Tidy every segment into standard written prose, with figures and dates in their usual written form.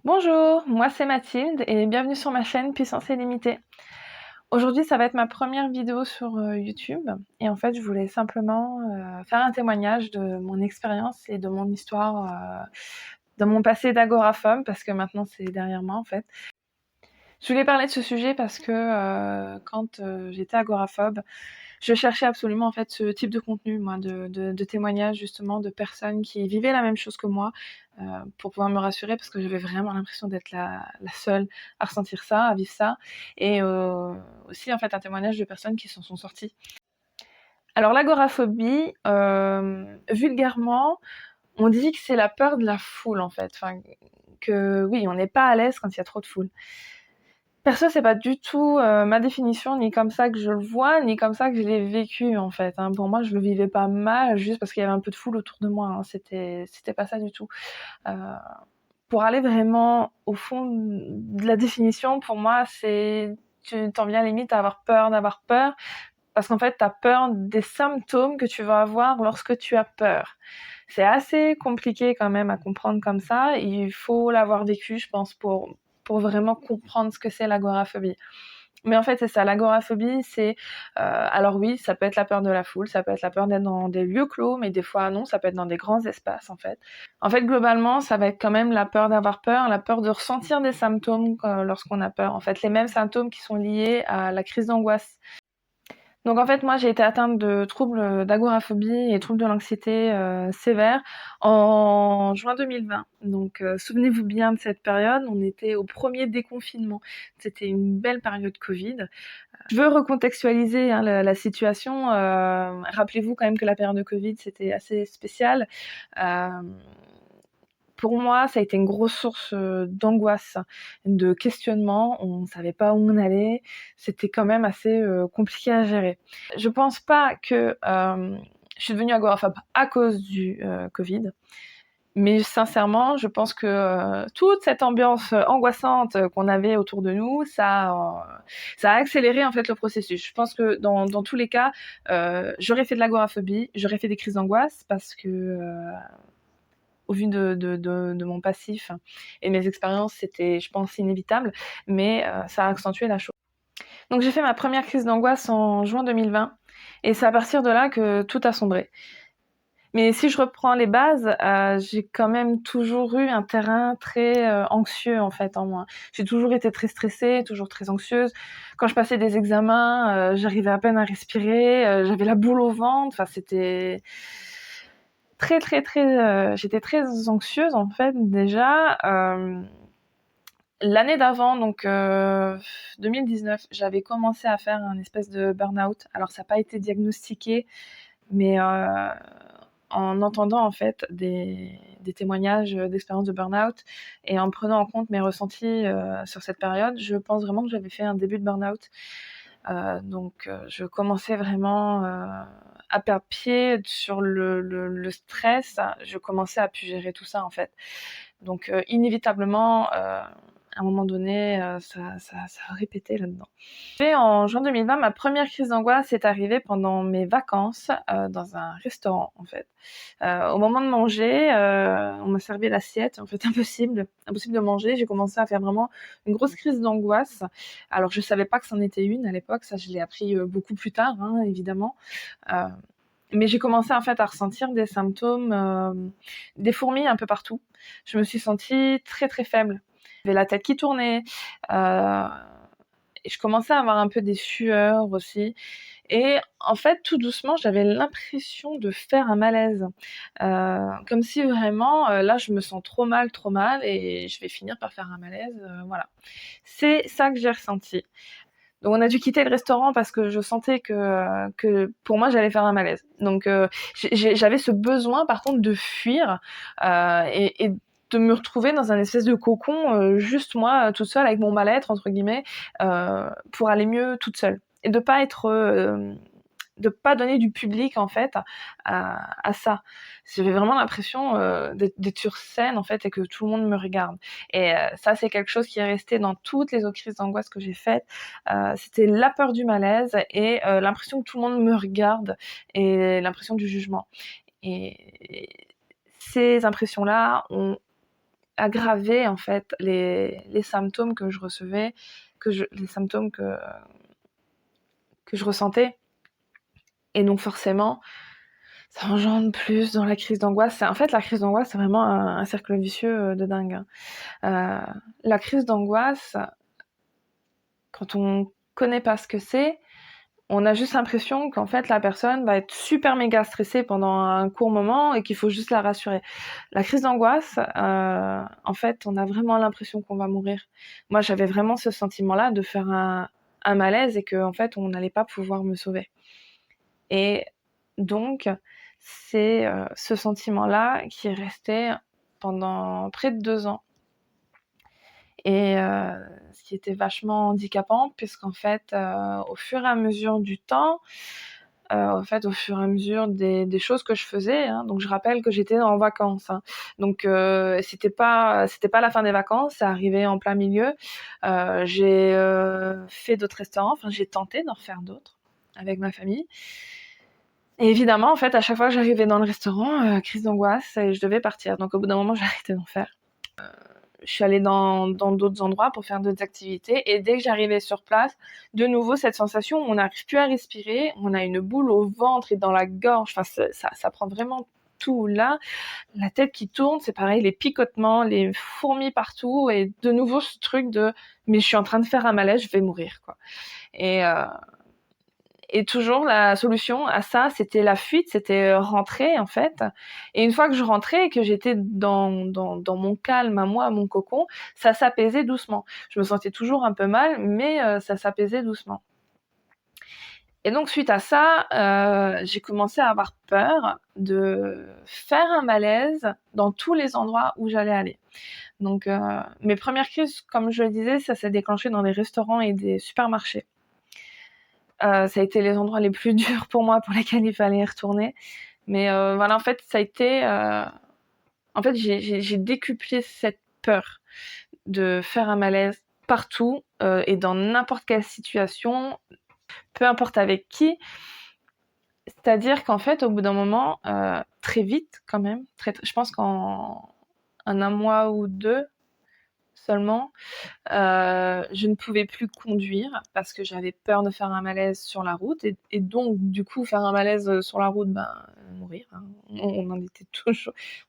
Bonjour, moi c'est Mathilde et bienvenue sur ma chaîne Puissance Illimitée. Aujourd'hui, ça va être ma première vidéo sur YouTube et en fait, je voulais simplement faire un témoignage de mon expérience et de mon histoire dans mon passé d'agoraphobe parce que maintenant c'est derrière moi en fait. Je voulais parler de ce sujet parce que quand j'étais agoraphobe, je cherchais absolument en fait ce type de contenu, moi, de témoignages justement de personnes qui vivaient la même chose que moi, pour pouvoir me rassurer parce que j'avais vraiment l'impression d'être la seule à ressentir ça, à vivre ça, et aussi en fait un témoignage de personnes qui s'en sont sorties. Alors l'agoraphobie, vulgairement, on dit que c'est la peur de la foule en fait, enfin que oui, on n'est pas à l'aise quand il y a trop de foule. Perso, c'est pas du tout ma définition, ni comme ça que je le vois, ni comme ça que je l'ai vécu en fait. Hein. Pour moi, je le vivais pas mal, juste parce qu'il y avait un peu de foule autour de moi. Hein. C'était pas ça du tout. Euh, pour aller vraiment au fond de la définition, pour moi, c'est tu t'en viens limite à d'avoir peur, parce qu'en fait, t'as peur des symptômes que tu vas avoir lorsque tu as peur. C'est assez compliqué quand même à comprendre comme ça. Il faut l'avoir vécu, je pense, pour vraiment comprendre ce que c'est l'agoraphobie. Mais en fait, c'est ça, l'agoraphobie, c'est... alors oui, ça peut être la peur de la foule, ça peut être la peur d'être dans des lieux clos, mais des fois non, ça peut être dans des grands espaces, en fait. En fait, globalement, ça va être quand même la peur d'avoir peur, la peur de ressentir des symptômes lorsqu'on a peur. En fait, les mêmes symptômes qui sont liés à la crise d'angoisse. Donc en fait, moi, j'ai été atteinte de troubles d'agoraphobie et troubles de l'anxiété sévères en juin 2020. Donc souvenez-vous bien de cette période, on était au premier déconfinement. C'était une belle période Covid. Je veux recontextualiser hein, la situation. Rappelez-vous quand même que la période de Covid, c'était assez spécial. Euh, pour moi, ça a été une grosse source d'angoisse, de questionnement. On ne savait pas où on allait. C'était quand même assez compliqué à gérer. Je pense pas que je suis devenue agoraphobe à cause du Covid. Mais sincèrement, je pense que toute cette ambiance angoissante qu'on avait autour de nous, ça a accéléré en fait le processus. Je pense que dans tous les cas, j'aurais fait de l'agoraphobie, j'aurais fait des crises d'angoisse parce que au vu de mon passif et mes expériences, c'était, je pense, inévitable, mais ça a accentué la chose. Donc j'ai fait ma première crise d'angoisse en juin 2020, et c'est à partir de là que tout a sombré. Mais si je reprends les bases, j'ai quand même toujours eu un terrain très anxieux en fait en moi. J'ai toujours été très stressée, toujours très anxieuse. Quand je passais des examens, j'arrivais à peine à respirer, j'avais la boule au ventre. Enfin, c'était très. J'étais très anxieuse en fait déjà. L'année d'avant, donc 2019, j'avais commencé à faire un espèce de burn-out. Alors ça n'a pas été diagnostiqué, mais en entendant en fait des témoignages d'expériences de burn-out et en prenant en compte mes ressentis sur cette période, je pense vraiment que j'avais fait un début de burn-out. Donc je commençais vraiment à perdre pied sur le stress. Je commençais à plus gérer tout ça en fait. Donc inévitablement, à un moment donné, ça a répété là-dedans. Et en juin 2020, ma première crise d'angoisse est arrivée pendant mes vacances dans un restaurant en fait. Au moment de manger, on m'a servi l'assiette, en fait impossible de manger. J'ai commencé à faire vraiment une grosse crise d'angoisse. Alors je savais pas que c'en était une à l'époque, ça je l'ai appris beaucoup plus tard, hein, évidemment. Euh, mais j'ai commencé en fait à ressentir des symptômes, des fourmis un peu partout. Je me suis sentie très très faible. J'avais la tête qui tournait. Euh, et je commençais à avoir un peu des sueurs aussi. Et en fait, tout doucement, j'avais l'impression de faire un malaise. Comme si vraiment, là, je me sens trop mal, et je vais finir par faire un malaise. Voilà. C'est ça que j'ai ressenti. Donc on a dû quitter le restaurant parce que je sentais que pour moi, j'allais faire un malaise. Donc j'avais ce besoin, par contre, de fuir et de me retrouver dans un espèce de cocon, juste moi, toute seule, avec mon mal-être, entre guillemets, pour aller mieux toute seule. Et de pas donner du public en fait à ça. J'avais vraiment l'impression d'être sur scène en fait et que tout le monde me regarde. Et ça c'est quelque chose qui est resté dans toutes les autres crises d'angoisse que j'ai faites. C'était la peur du malaise et l'impression que tout le monde me regarde et l'impression du jugement. Et ces impressions-là ont aggravé en fait les symptômes que je recevais, les symptômes que je ressentais. Et donc forcément, ça engendre plus dans la crise d'angoisse. En fait, la crise d'angoisse, c'est vraiment un cercle vicieux de dingue. La crise d'angoisse, quand on connaît pas ce que c'est, on a juste l'impression qu'en fait la personne va être super méga stressée pendant un court moment et qu'il faut juste la rassurer. La crise d'angoisse, en fait, on a vraiment l'impression qu'on va mourir. Moi, j'avais vraiment ce sentiment-là de faire un malaise et que en fait, on n'allait pas pouvoir me sauver. Et donc, c'est ce sentiment-là qui est resté pendant près de 2 ans. Et ce qui était vachement handicapant, puisqu'en fait, au fur et à mesure du temps, en fait, au fur et à mesure des choses que je faisais, hein, donc je rappelle que j'étais en vacances, hein, donc c'était pas la fin des vacances, ça arrivait en plein milieu. J'ai fait d'autres restaurants, enfin j'ai tenté d'en faire d'autres avec ma famille. Et évidemment, en fait, à chaque fois que j'arrivais dans le restaurant, crise d'angoisse et je devais partir. Donc au bout d'un moment, j'ai arrêté d'en faire. Je suis allée dans d'autres endroits pour faire d'autres activités et dès que j'arrivais sur place, de nouveau cette sensation où on n'arrive plus à respirer, on a une boule au ventre et dans la gorge, enfin ça prend vraiment tout là, la tête qui tourne, c'est pareil, les picotements, les fourmis partout et de nouveau ce truc de mais je suis en train de faire un malaise, je vais mourir quoi. Et toujours la solution à ça, c'était la fuite, c'était rentrer en fait. Et une fois que je rentrais et que j'étais dans mon calme à moi, mon cocon, ça s'apaisait doucement. Je me sentais toujours un peu mal, mais ça s'apaisait doucement. Et donc suite à ça, j'ai commencé à avoir peur de faire un malaise dans tous les endroits où j'allais aller. Donc mes premières crises, comme je le disais, ça s'est déclenché dans des restaurants et des supermarchés. Ça a été les endroits les plus durs pour moi, pour lesquels il fallait y retourner. Mais voilà, en fait, ça a été... En fait, j'ai décuplé cette peur de faire un malaise partout et dans n'importe quelle situation, peu importe avec qui. C'est-à-dire qu'en fait, au bout d'un moment, très vite quand même, je pense qu'en un mois ou 2 seulement, je ne pouvais plus conduire parce que j'avais peur de faire un malaise sur la route et donc du coup faire un malaise sur la route, ben mourir, hein.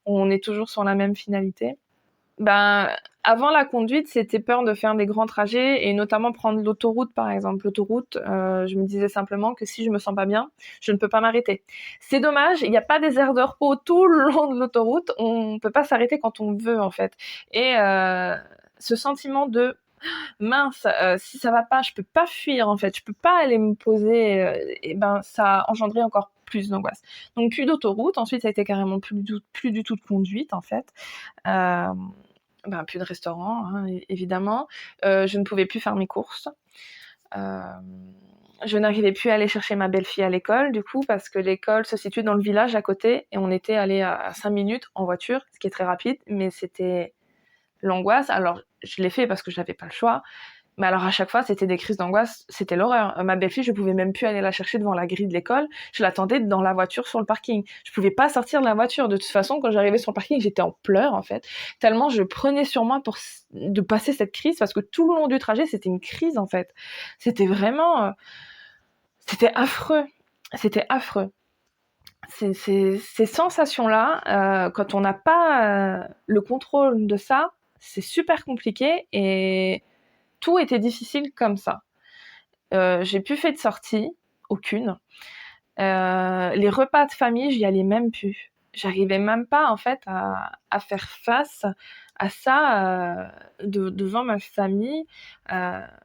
On est toujours sur la même finalité. Ben, avant la conduite, c'était peur de faire des grands trajets et notamment prendre l'autoroute, par exemple. L'autoroute, je me disais simplement que si je me sens pas bien, je ne peux pas m'arrêter. C'est dommage, il n'y a pas des aires de repos tout le long de l'autoroute. On peut pas s'arrêter quand on veut, en fait. Et ce sentiment de mince, si ça va pas, je peux pas fuir, en fait. Je peux pas aller me poser. Et ben, ça a engendré encore plus d'angoisse. Donc plus d'autoroute. Ensuite, ça a été carrément plus du tout de conduite, en fait. Euh, ben, plus de restaurant, hein, évidemment. Je ne pouvais plus faire mes courses. Euh, je n'arrivais plus à aller chercher ma belle-fille à l'école, du coup, parce que l'école se situe dans le village à côté et on était allé à 5 minutes en voiture, ce qui est très rapide, mais c'était l'angoisse. Alors, je l'ai fait parce que je n'avais pas le choix. Mais alors à chaque fois, c'était des crises d'angoisse, c'était l'horreur. Ma belle-fille, je pouvais même plus aller la chercher devant la grille de l'école. Je l'attendais dans la voiture sur le parking. Je pouvais pas sortir de la voiture. De toute façon, quand j'arrivais sur le parking, j'étais en pleurs en fait. Tellement je prenais sur moi de passer cette crise parce que tout le long du trajet, c'était une crise en fait. C'était vraiment, c'était affreux. C'était affreux. Ces sensations-là, quand on n'a pas le contrôle de ça, c'est super compliqué et tout était difficile comme ça. J'ai plus fait de sortie, aucune. Les repas de famille, j'y allais même plus. J'arrivais même pas en fait à faire face à ça devant ma famille.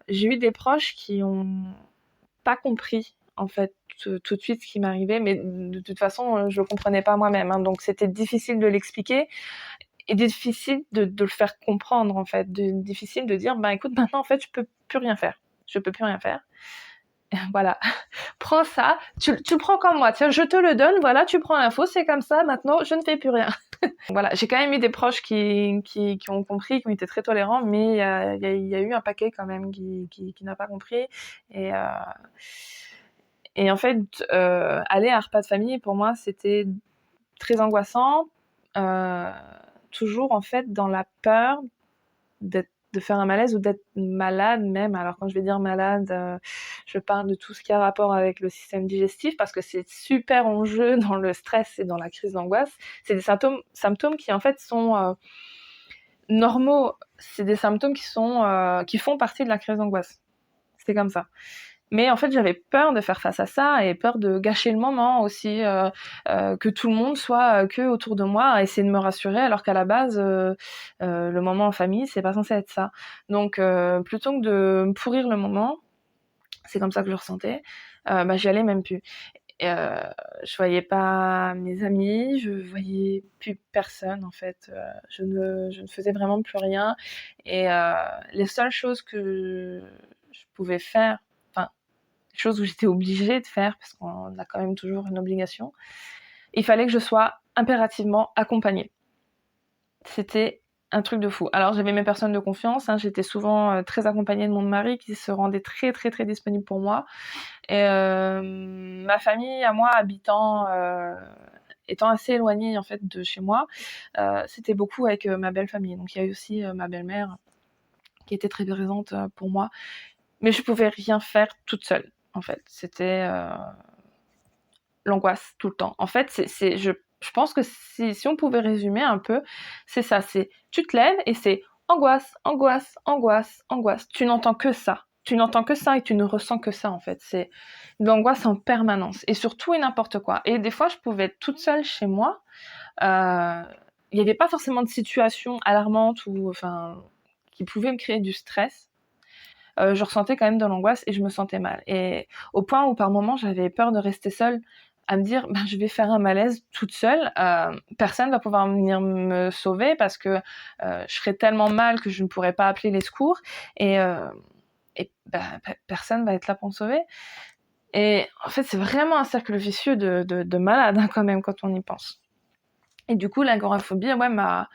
J'ai eu des proches qui ont pas compris en fait tout de suite ce qui m'arrivait, mais de toute façon je le comprenais pas moi-même, hein, donc c'était difficile de l'expliquer et difficile de le faire comprendre en fait, difficile de dire bah écoute maintenant en fait je peux plus rien faire, je peux plus rien faire. Voilà, prends ça, tu le prends comme moi, tiens, je te le donne, voilà, tu prends l'info, c'est comme ça, maintenant, je ne fais plus rien. Voilà, j'ai quand même eu des proches qui ont compris, qui ont été très tolérants, mais il y a eu un paquet quand même qui n'a pas compris. Et, euh, et en fait, aller à un repas de famille, pour moi, c'était très angoissant. toujours en fait dans la peur de faire un malaise ou d'être malade même. Alors quand je vais dire malade, je parle de tout ce qui a rapport avec le système digestif parce que c'est super en jeu dans le stress et dans la crise d'angoisse. C'est des symptômes qui en fait sont normaux. C'est des symptômes qui font partie de la crise d'angoisse. C'est comme ça. Mais en fait, j'avais peur de faire face à ça et peur de gâcher le moment aussi, que tout le monde soit que autour de moi à essayer de me rassurer, alors qu'à la base, le moment en famille, c'est pas censé être ça. Donc, plutôt que de me pourrir le moment, c'est comme ça que je ressentais, j'y allais même plus. Et, je voyais pas mes amis, je voyais plus personne en fait. Je ne faisais vraiment plus rien. Et les seules choses que je pouvais faire, enfin chose où j'étais obligée de faire, parce qu'on a quand même toujours une obligation, il fallait que je sois impérativement accompagnée. C'était un truc de fou. Alors j'avais mes personnes de confiance, j'étais souvent très accompagnée de mon mari qui se rendait très très très disponible pour moi. Et ma famille à moi étant assez éloignée en fait de chez moi, c'était beaucoup avec ma belle famille. Donc il y a eu aussi ma belle-mère qui était très présente pour moi. Mais je pouvais rien faire toute seule, en fait. C'était l'angoisse tout le temps. En fait, je pense que si on pouvait résumer un peu, c'est ça. C'est tu te lèves et c'est angoisse, angoisse, angoisse, angoisse. Tu n'entends que ça. Tu n'entends que ça et tu ne ressens que ça, en fait. C'est de l'angoisse en permanence. Et sur tout et n'importe quoi. Et des fois, je pouvais être toute seule chez moi. Il n'y avait pas forcément de situation alarmante ou, enfin, qui pouvait me créer du stress. Je ressentais quand même de l'angoisse et je me sentais mal. Et au point où par moment j'avais peur de rester seule, à me dire je vais faire un malaise toute seule, personne va pouvoir venir me sauver parce que je serais tellement mal que je ne pourrais pas appeler les secours et, personne va être là pour me sauver. Et en fait c'est vraiment un cercle vicieux de malade quand même quand on y pense. Et du coup l'agoraphobie m'a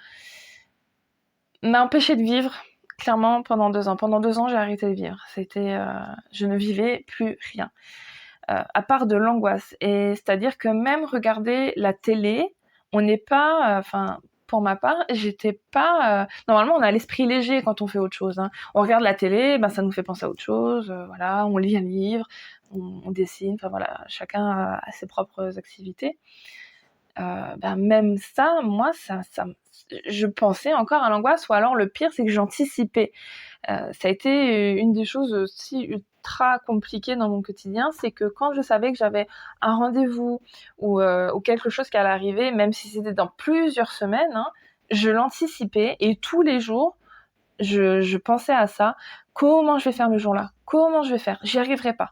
empêchée de vivre. Clairement, pendant 2 ans. Pendant 2 ans, j'ai arrêté de vivre. Je ne vivais plus rien, à part de l'angoisse. Et c'est-à-dire que même regarder la télé, on n'est pas, pour ma part, j'étais pas. Normalement, on a l'esprit léger quand on fait autre chose. On regarde la télé, ça nous fait penser à autre chose. Voilà, on lit un livre, on dessine. Enfin voilà, chacun a ses propres activités. Même ça, moi, je pensais encore à l'angoisse, ou alors le pire, c'est que j'anticipais. Ça a été une des choses aussi ultra compliquées dans mon quotidien, c'est que quand je savais que j'avais un rendez-vous ou quelque chose qui allait arriver, même si c'était dans plusieurs semaines, je l'anticipais et tous les jours, je pensais à ça. Comment je vais faire le jour-là? Comment je vais faire? J'y arriverai pas.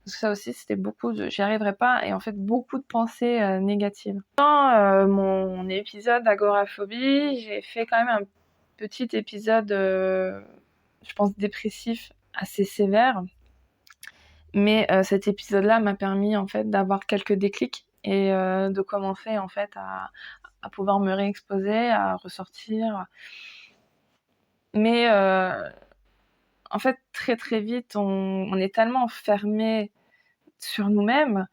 Parce que ça aussi, c'était j'y arriverai pas, et en fait beaucoup de pensées négatives. Dans mon épisode d'agoraphobie, j'ai fait quand même un petit épisode, je pense dépressif, assez sévère. Mais cet épisode-là m'a permis en fait d'avoir quelques déclics et de commencer en fait à pouvoir me réexposer, à ressortir. Mais en fait, très très vite, on est tellement enfermé sur nous-mêmes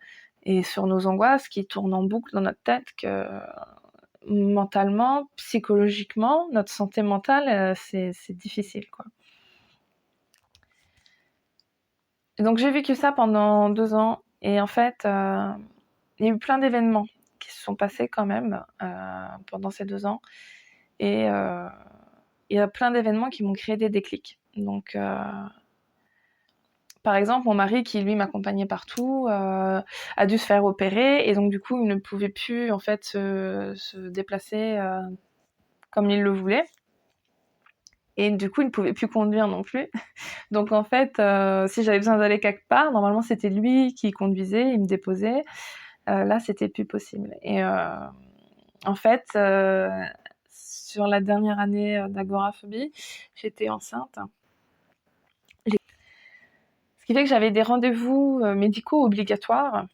et sur nos angoisses qui tournent en boucle dans notre tête que mentalement, psychologiquement, notre santé mentale, c'est difficile, quoi. Et donc j'ai vécu ça pendant 2 ans et en fait, il y a eu plein d'événements qui se sont passés quand même pendant ces 2 ans et il y a plein d'événements qui m'ont créé des déclics. Donc par exemple, mon mari qui lui m'accompagnait partout a dû se faire opérer et donc du coup il ne pouvait plus en fait se déplacer comme il le voulait et du coup il ne pouvait plus conduire non plus. Donc en fait si j'avais besoin d'aller quelque part, normalement c'était lui qui conduisait, il me déposait. Là c'était plus possible. Et en fait sur la dernière année d'agoraphobie, j'étais enceinte. Ce qui fait que j'avais des rendez-vous médicaux obligatoires.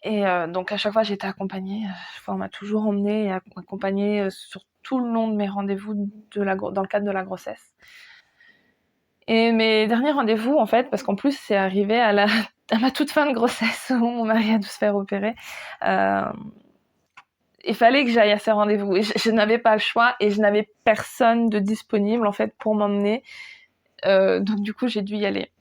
Et donc à chaque fois j'étais accompagnée. On m'a toujours emmenée et accompagnée sur tout le long de mes rendez-vous dans le cadre de la grossesse. Et mes derniers rendez-vous, en fait, parce qu'en plus c'est arrivé à ma toute fin de grossesse où mon mari a dû se faire opérer, il fallait que j'aille à ces rendez-vous. Et je n'avais pas le choix et je n'avais personne de disponible en fait pour m'emmener. Donc du coup, j'ai dû y aller.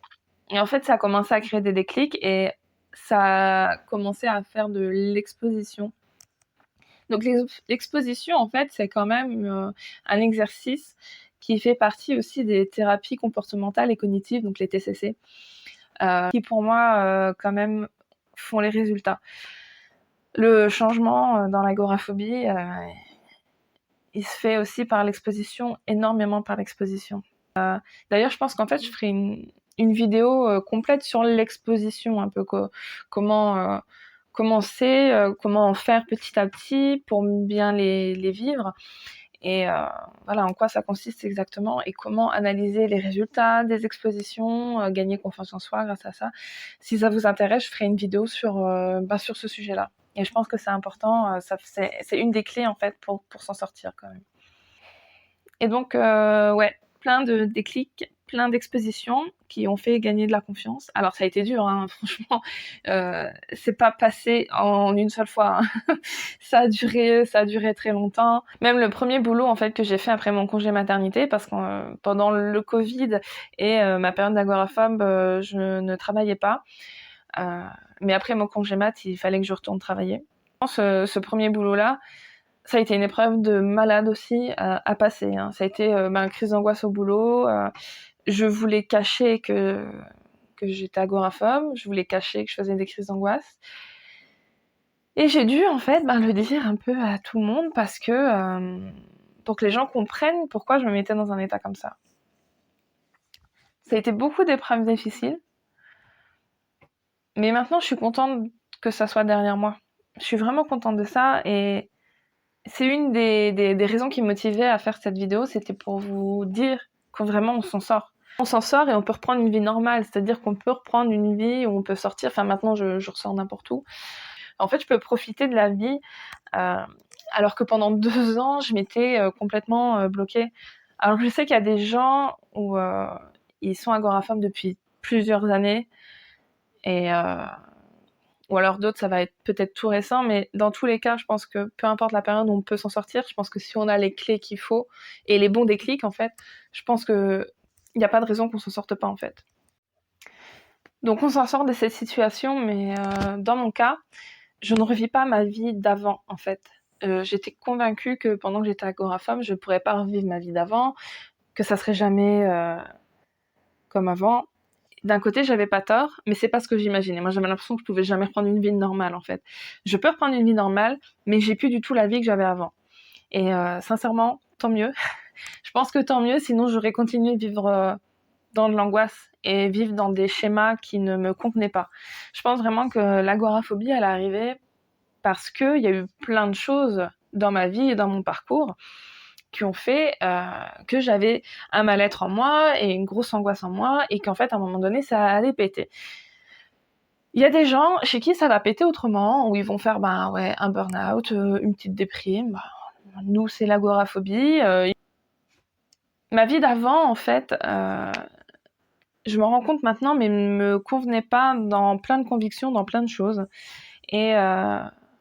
Et en fait, ça a commencé à créer des déclics et ça a commencé à faire de l'exposition. Donc l'exposition, en fait, c'est quand même un exercice qui fait partie aussi des thérapies comportementales et cognitives, donc les TCC, qui pour moi quand même font les résultats. Le changement dans l'agoraphobie, il se fait aussi par l'exposition, énormément par l'exposition. D'ailleurs, je pense qu'en fait, je ferai une vidéo complète sur l'exposition, un peu comment commencer, comment en faire petit à petit pour bien les vivre. Et voilà, en quoi ça consiste exactement et comment analyser les résultats des expositions, gagner confiance en soi grâce à ça. Si ça vous intéresse, je ferai une vidéo sur ce sujet-là. Et je pense que c'est important, c'est une des clés en fait pour s'en sortir quand même. Et donc, ouais, plein de déclics, plein d'expositions qui ont fait gagner de la confiance. Alors, ça a été dur, hein, franchement. C'est pas passé en une seule fois. Hein. Ça a duré très longtemps. Même le premier boulot, en fait, que j'ai fait après mon congé maternité, parce que pendant le Covid et ma période d'agoraphobe, je ne travaillais pas. Mais après mon congé mat, il fallait que je retourne travailler. Ce premier boulot-là, ça a été une épreuve de malade aussi à passer. Hein. Ça a été une crise d'angoisse au boulot. Je voulais cacher que j'étais agoraphobe. Je voulais cacher que je faisais des crises d'angoisse. Et j'ai dû en fait le dire un peu à tout le monde parce que pour que les gens comprennent pourquoi je me mettais dans un état comme ça. Ça a été beaucoup d'épreuves difficiles. Mais maintenant, je suis contente que ça soit derrière moi. Je suis vraiment contente de ça et c'est une des raisons qui me motivait à faire cette vidéo, c'était pour vous dire que vraiment on s'en sort. On s'en sort et on peut reprendre une vie normale, c'est-à-dire qu'on peut reprendre une vie où on peut sortir, enfin maintenant je ressors n'importe où. En fait, je peux profiter de la vie alors que pendant 2 ans, je m'étais complètement bloquée. Alors je sais qu'il y a des gens où ils sont agoraphobes depuis plusieurs années et ou alors d'autres, ça va être peut-être tout récent, mais dans tous les cas, je pense que peu importe la période où on peut s'en sortir, je pense que si on a les clés qu'il faut et les bons déclics, en fait, je pense qu'il n'y a pas de raison qu'on s'en sorte pas, en fait. Donc on s'en sort de cette situation, mais dans mon cas, je ne revis pas ma vie d'avant, en fait. J'étais convaincue que pendant que j'étais agoraphobe, je ne pourrais pas revivre ma vie d'avant, que ça serait jamais comme avant. D'un côté, j'avais pas tort, mais c'est pas ce que j'imaginais. Moi, j'avais l'impression que je pouvais jamais reprendre une vie normale, en fait. Je peux reprendre une vie normale, mais j'ai plus du tout la vie que j'avais avant. Et sincèrement, tant mieux. Je pense que tant mieux, sinon j'aurais continué de vivre dans de l'angoisse et vivre dans des schémas qui ne me convenaient pas. Je pense vraiment que l'agoraphobie, elle est arrivée parce qu'il y a eu plein de choses dans ma vie et dans mon parcours qui ont fait que j'avais un mal-être en moi et une grosse angoisse en moi et qu'en fait, à un moment donné, ça allait péter. Il y a des gens chez qui ça va péter autrement, où ils vont faire un burn-out, une petite déprime. Nous, c'est l'agoraphobie. Ma vie d'avant, en fait, je me rends compte maintenant, mais ne me convenait pas dans plein de convictions, dans plein de choses. Et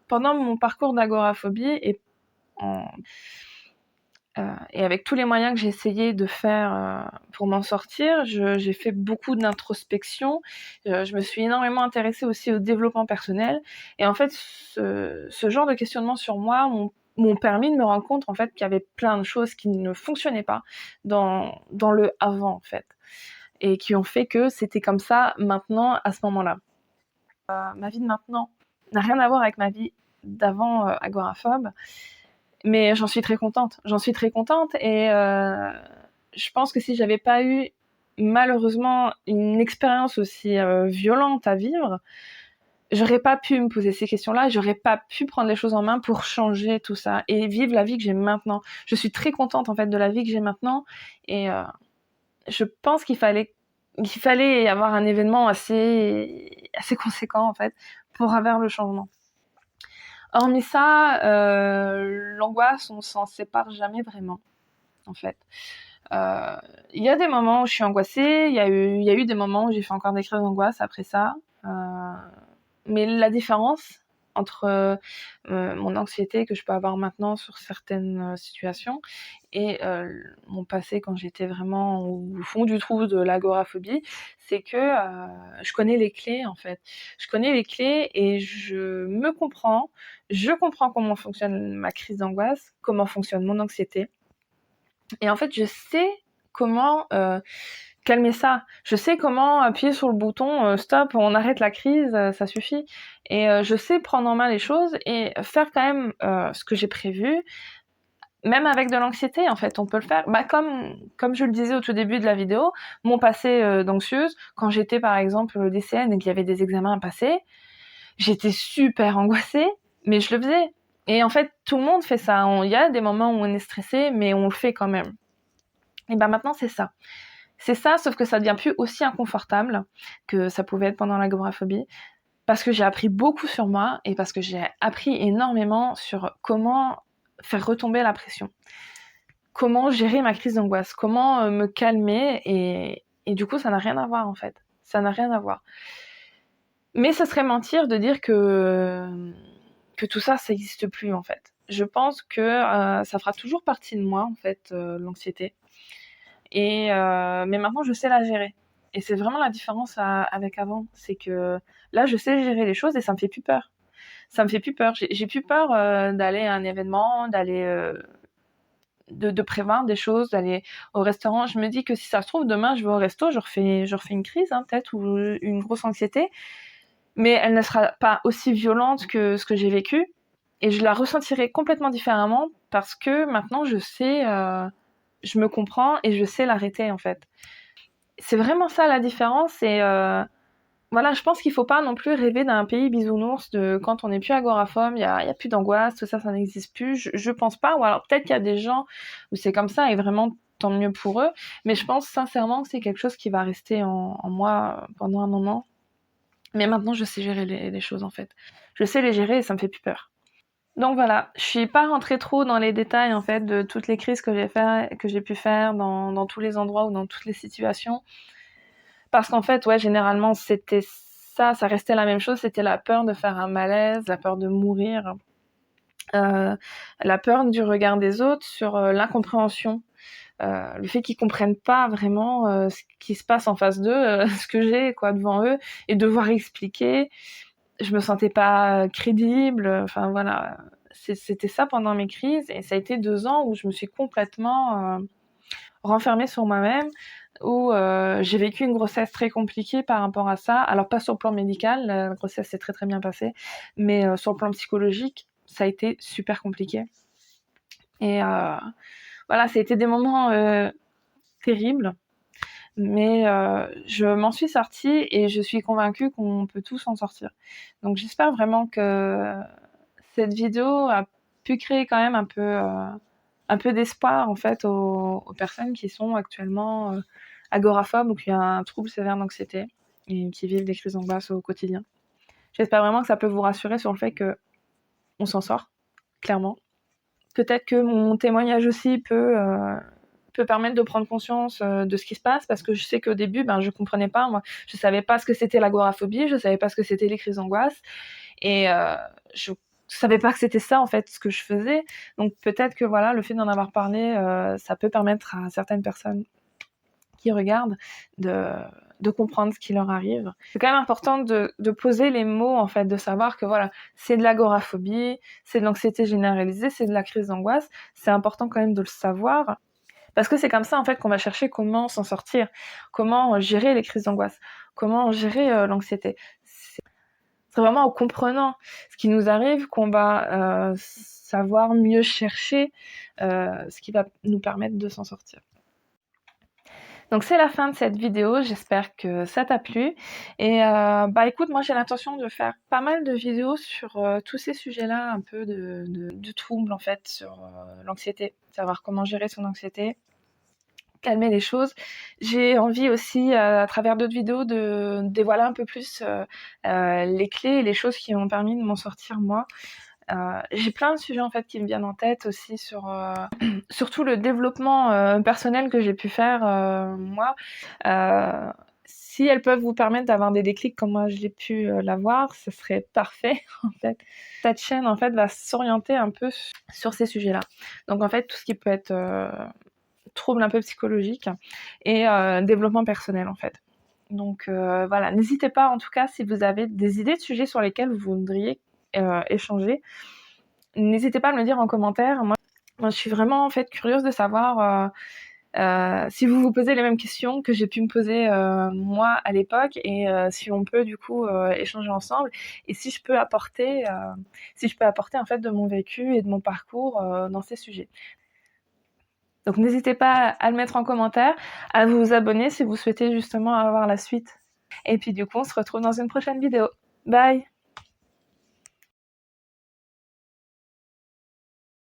pendant mon parcours d'agoraphobie et avec tous les moyens que j'ai essayé de faire pour m'en sortir, j'ai fait beaucoup d'introspection. Je me suis énormément intéressée aussi au développement personnel. Et en fait, ce genre de questionnement sur moi m'ont permis de me rendre compte en fait qu'il y avait plein de choses qui ne fonctionnaient pas dans le avant en fait, et qui ont fait que c'était comme ça maintenant à ce moment-là. Ma vie de maintenant n'a rien à voir avec ma vie d'avant agoraphobe. Mais j'en suis très contente. J'en suis très contente et je pense que si j'avais pas eu malheureusement une expérience aussi violente à vivre, j'aurais pas pu me poser ces questions-là, j'aurais pas pu prendre les choses en main pour changer tout ça et vivre la vie que j'ai maintenant. Je suis très contente en fait de la vie que j'ai maintenant et je pense qu'il fallait y avoir un événement assez conséquent en fait pour avoir le changement. Hormis ça, l'angoisse, on s'en sépare jamais vraiment, en fait. Il y a des moments où je suis angoissée, il y a eu des moments où j'ai fait encore des crises d'angoisse après ça. Mais la différence entre mon anxiété que je peux avoir maintenant sur certaines situations et mon passé quand j'étais vraiment au fond du trou de l'agoraphobie, c'est que je connais les clés en fait. Je connais les clés et je comprends comment fonctionne ma crise d'angoisse, comment fonctionne mon anxiété. Et en fait, je sais comment calmer ça. Je sais comment appuyer sur le bouton stop, on arrête la crise, ça suffit. Et je sais prendre en main les choses et faire quand même ce que j'ai prévu, même avec de l'anxiété, en fait, on peut le faire. Bah, comme je le disais au tout début de la vidéo, mon passé d'anxieuse, quand j'étais par exemple au lycéenne et qu'il y avait des examens à passer, j'étais super angoissée, mais je le faisais. Et en fait, tout le monde fait ça. Il y a des moments où on est stressé, mais on le fait quand même. Et ben maintenant, c'est ça. C'est ça, sauf que ça devient plus aussi inconfortable que ça pouvait être pendant l'agoraphobie, parce que j'ai appris beaucoup sur moi et parce que j'ai appris énormément sur comment faire retomber la pression, comment gérer ma crise d'angoisse, comment me calmer et du coup, ça n'a rien à voir en fait. Ça n'a rien à voir. Mais ça serait mentir de dire que tout ça, ça n'existe plus en fait. Je pense que ça fera toujours partie de moi en fait, l'anxiété. Mais maintenant, je sais la gérer. Et c'est vraiment la différence avec avant. C'est que là, je sais gérer les choses et ça me fait plus peur. Ça me fait plus peur. J'ai plus peur d'aller à un événement, de prévoir des choses, d'aller au restaurant. Je me dis que si ça se trouve, demain, je vais au resto, je refais une crise, hein, peut-être, ou une grosse anxiété. Mais elle ne sera pas aussi violente que ce que j'ai vécu. Et je la ressentirai complètement différemment parce que maintenant, je me comprends et je sais l'arrêter, en fait. C'est vraiment ça la différence. Et voilà, je pense qu'il faut pas non plus rêver d'un pays bisounours de quand on n'est plus agoraphobe, il y a plus d'angoisse, tout ça, ça n'existe plus. Je pense pas. Ou alors peut-être qu'il y a des gens où c'est comme ça et vraiment tant mieux pour eux. Mais je pense sincèrement que c'est quelque chose qui va rester en moi pendant un moment. Mais maintenant, je sais gérer les choses en fait. Je sais les gérer et ça me fait plus peur. Donc voilà, je suis pas rentrée trop dans les détails en fait de toutes les crises que j'ai pu faire dans tous les endroits ou dans toutes les situations. Parce qu'en fait, ouais, généralement, c'était ça restait la même chose, c'était la peur de faire un malaise, la peur de mourir, la peur du regard des autres sur l'incompréhension, le fait qu'ils comprennent pas vraiment ce qui se passe en face d'eux, ce que j'ai quoi devant eux, et devoir expliquer. Je me sentais pas crédible, enfin voilà, c'était ça pendant mes crises, et ça a été 2 ans où je me suis complètement renfermée sur moi-même, où j'ai vécu une grossesse très compliquée par rapport à ça. Alors pas sur le plan médical, la grossesse s'est très très bien passée, mais sur le plan psychologique, ça a été super compliqué. Et voilà, ça a été des moments terribles, mais je m'en suis sortie et je suis convaincue qu'on peut tous en sortir. Donc j'espère vraiment que cette vidéo a pu créer quand même un peu d'espoir en fait aux personnes qui sont actuellement agoraphobes ou qui ont un trouble sévère d'anxiété et qui vivent des crises d'angoisse au quotidien. J'espère vraiment que ça peut vous rassurer sur le fait que on s'en sort, clairement. Peut-être que mon témoignage aussi peut permettre de prendre conscience de ce qui se passe, parce que je sais qu'au début, je comprenais pas, moi, je savais pas ce que c'était l'agoraphobie, je savais pas ce que c'était les crises d'angoisse, et je savais pas que c'était ça en fait ce que je faisais. Donc peut-être que voilà, le fait d'en avoir parlé, ça peut permettre à certaines personnes qui regardent de comprendre ce qui leur arrive. C'est quand même important de poser les mots en fait, de savoir que voilà, c'est de l'agoraphobie, c'est de l'anxiété généralisée, c'est de la crise d'angoisse. C'est important quand même de le savoir. Parce que c'est comme ça en fait qu'on va chercher comment s'en sortir, comment gérer les crises d'angoisse, comment gérer l'anxiété. C'est vraiment en comprenant ce qui nous arrive qu'on va savoir mieux chercher ce qui va nous permettre de s'en sortir. Donc c'est la fin de cette vidéo, j'espère que ça t'a plu. Et écoute, moi j'ai l'intention de faire pas mal de vidéos sur tous ces sujets-là, un peu de troubles en fait, sur l'anxiété, savoir comment gérer son anxiété, calmer les choses. J'ai envie aussi, à travers d'autres vidéos, de dévoiler un peu plus les clés et les choses qui m'ont permis de m'en sortir moi. J'ai plein de sujets en fait qui me viennent en tête aussi sur surtout le développement personnel que j'ai pu faire moi. si elles peuvent vous permettre d'avoir des déclics comme moi j'ai pu l'avoir, ce serait parfait en fait. Cette chaîne en fait va s'orienter un peu sur ces sujets-là. Donc en fait tout ce qui peut être troubles un peu psychologiques et développement personnel en fait. Donc voilà, n'hésitez pas en tout cas si vous avez des idées de sujets sur lesquels vous voudriez échanger, n'hésitez pas à me le dire en commentaire. Moi je suis vraiment en fait curieuse de savoir si vous vous posez les mêmes questions que j'ai pu me poser moi à l'époque et si on peut du coup échanger ensemble et si je peux apporter en fait de mon vécu et de mon parcours dans ces sujets. Donc n'hésitez pas à le mettre en commentaire, à vous abonner si vous souhaitez justement avoir la suite. Et puis du coup, on se retrouve dans une prochaine vidéo. Bye!